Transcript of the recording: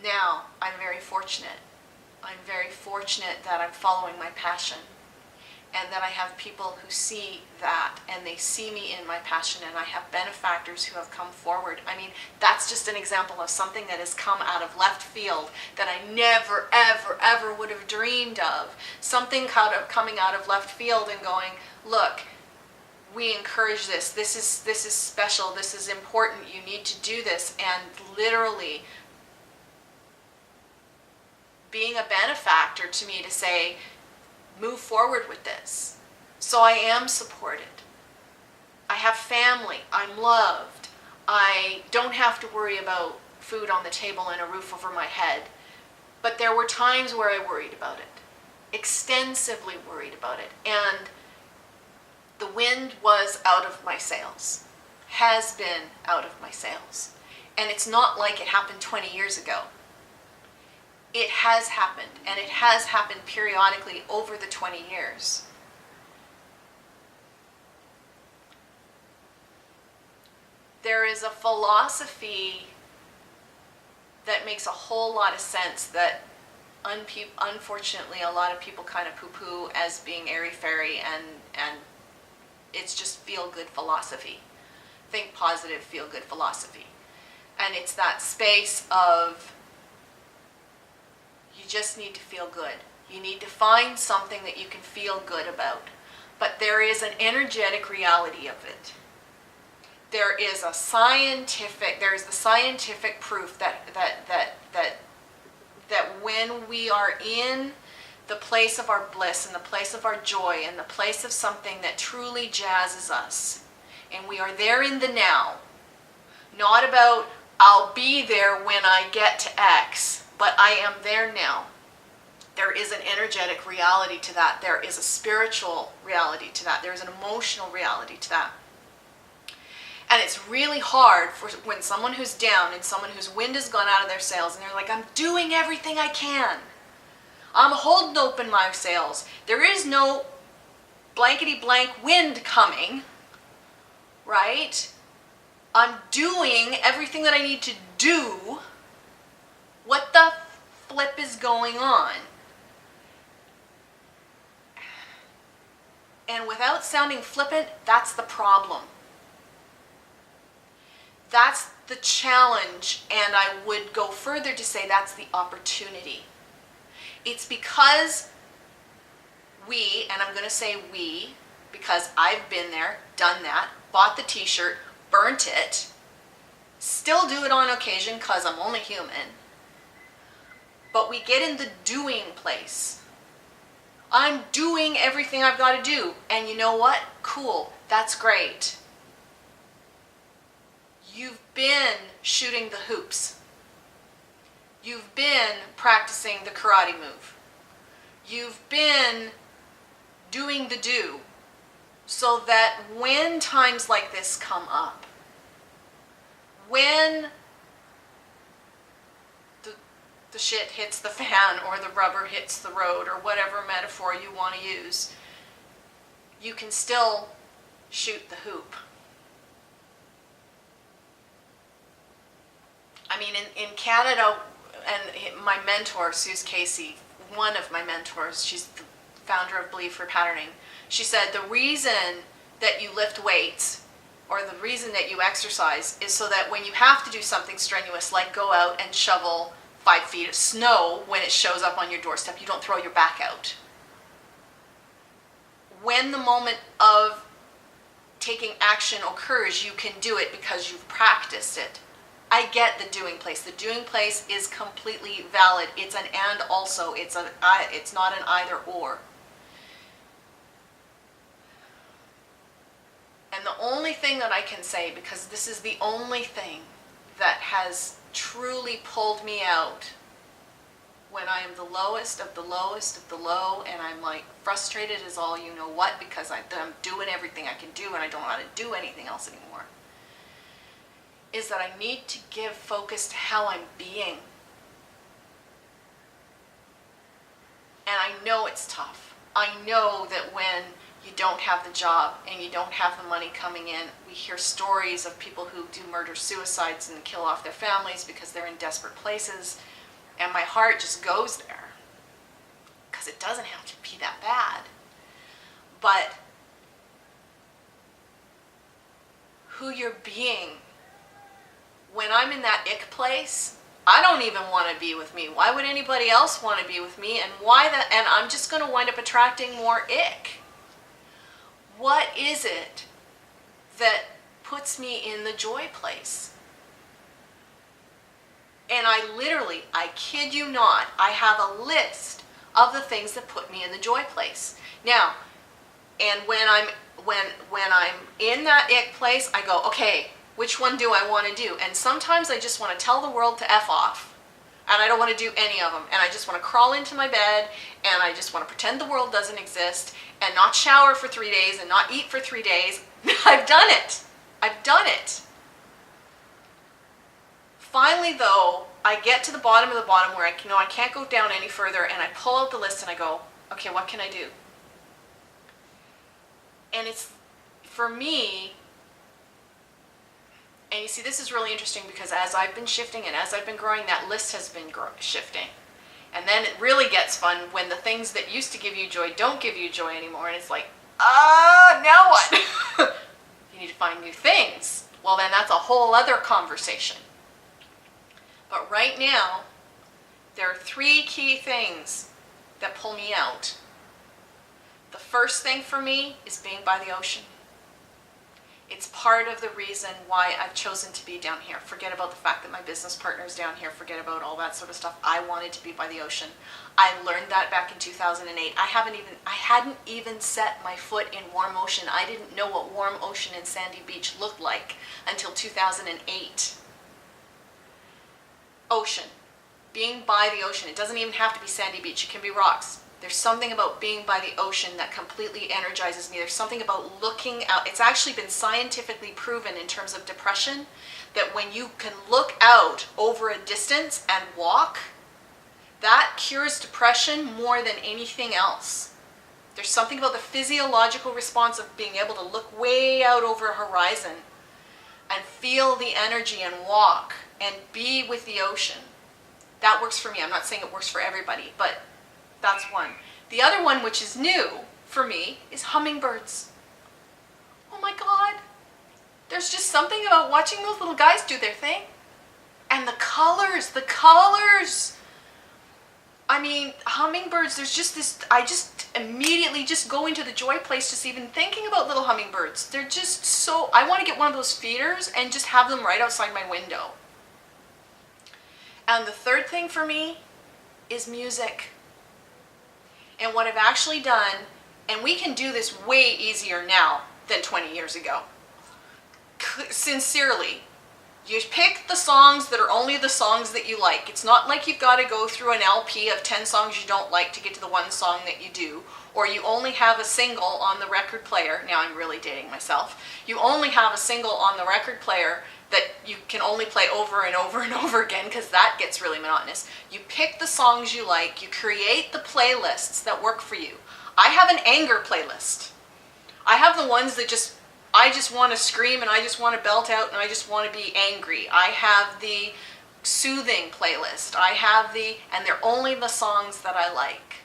Now, I'm very fortunate. I'm very fortunate that I'm following my passion, and that I have people who see that, and they see me in my passion, and I have benefactors who have come forward. I mean, that's just an example of something that has come out of left field that I never, ever, ever would have dreamed of. Something coming out of left field and going, look, we encourage this. This is special. This is important. You need to do this. And literally being a benefactor to me to say, move forward with this. So I am supported. I have family. I'm loved. I don't have to worry about food on the table and a roof over my head. But there were times where I worried about it. Extensively worried about it. And the wind was out of my sails. Has been out of my sails. And it's not like it happened 20 years ago. It has happened, and it has happened periodically over the 20 years. There is a philosophy that makes a whole lot of sense that unfortunately a lot of people kind of poo-poo as being airy-fairy, and it's just feel-good philosophy. Think positive, feel-good philosophy. And it's that space of you just need to feel good. You need to find something that you can feel good about. But there is an energetic reality of it. There is the scientific proof that when we are in the place of our bliss and the place of our joy and the place of something that truly jazzes us, and we are there in the now, not about I'll be there when I get to X, but I am there now. There is an energetic reality to that. There is a spiritual reality to that. There is an emotional reality to that. And it's really hard for when someone who's down and someone whose wind has gone out of their sails and they're like, I'm doing everything I can. I'm holding open my sails. There is no blankety blank wind coming, right? I'm doing everything that I need to do. What the flip is going on? And without sounding flippant, that's the problem. That's the challenge, and I would go further to say that's the opportunity. It's because we, and I'm going to say we, because I've been there, done that, bought the t-shirt, burnt it, still do it on occasion because I'm only human. But we get in the doing place. I'm doing everything I've got to do. And you know what? Cool. That's great. You've been shooting the hoops. You've been practicing the karate move. You've been doing the do. So that when times like this come up, when the shit hits the fan or the rubber hits the road or whatever metaphor you want to use, you can still shoot the hoop. I mean, in Canada, and my mentor, Suze Casey, one of my mentors, she's the founder of Believe for Patterning, she said the reason that you lift weights or the reason that you exercise is so that when you have to do something strenuous, like go out and shovel 5 feet of snow when it shows up on your doorstep, you don't throw your back out. When the moment of taking action occurs, you can do it because you've practiced it. I get the doing place. The doing place is completely valid. It's an and also. It's not an either or. And the only thing that I can say, because this is the only thing that has truly pulled me out when I am the lowest of the lowest of the low, and I'm like frustrated as all you know what, because I'm doing everything I can do and I don't know how to do anything else anymore, is that I need to give focus to how I'm being. And I know it's tough. I know that when you don't have the job and you don't have the money coming in, we hear stories of people who do murder suicides and kill off their families because they're in desperate places. And my heart just goes there. Because it doesn't have to be that bad. But who you're being, when I'm in that ick place, I don't even want to be with me. Why would anybody else want to be with me? And and I'm just going to wind up attracting more ick. What is it that puts me in the joy place? And I kid you not, I have a list of the things that put me in the joy place. Now, and when I'm in that ick place, I go, okay, which one do I want to do? And sometimes I just want to tell the world to F off. And I don't want to do any of them. And I just want to crawl into my bed and I just want to pretend the world doesn't exist and not shower for 3 days and not eat for 3 days. I've done it. I've done it. Finally, though, I get to the bottom of the bottom where I can't go down any further, and I pull out the list and I go, okay, what can I do? And it's, for me, and you see, this is really interesting because as I've been shifting and as I've been growing, that list has been shifting. And then it really gets fun when the things that used to give you joy don't give you joy anymore, and it's like, now what? You need to find new things. Well, then that's a whole other conversation. But right now, there are 3 key things that pull me out. The first thing for me is being by the ocean. It's part of the reason why I've chosen to be down here. Forget about the fact that my business partner is down here. Forget about all that sort of stuff. I wanted to be by the ocean. I learned that back in 2008. I hadn't even set my foot in warm ocean. I didn't know what warm ocean and sandy beach looked like until 2008. Ocean. Being by the ocean. It doesn't even have to be sandy beach. It can be rocks. There's something about being by the ocean that completely energizes me. There's something about looking out. It's actually been scientifically proven in terms of depression that when you can look out over a distance and walk, that cures depression more than anything else. There's something about the physiological response of being able to look way out over a horizon and feel the energy and walk and be with the ocean. That works for me. I'm not saying it works for everybody, but that's one. The other one, which is new for me, is hummingbirds. Oh my God. There's just something about watching those little guys do their thing. And the colors. I mean, hummingbirds, there's just this, I just immediately just go into the joy place just even thinking about little hummingbirds. They're just so, I want to get one of those feeders and just have them right outside my window. And the third thing for me is music. And what I've actually done, and we can do this way easier now than 20 years ago. Sincerely, you pick the songs that are only the songs that you like. It's not like you've got to go through an LP of 10 songs you don't like to get to the one song that you do, or you only have a single on the record player. Now I'm really dating myself. You only have a single on the record player that you can only play over and over and over again because that gets really monotonous. You pick the songs you like, you create the playlists that work for you. I have an anger playlist. I have the ones that I just want to scream and I just want to belt out and I just want to be angry. I have the soothing playlist. And they're only the songs that I like.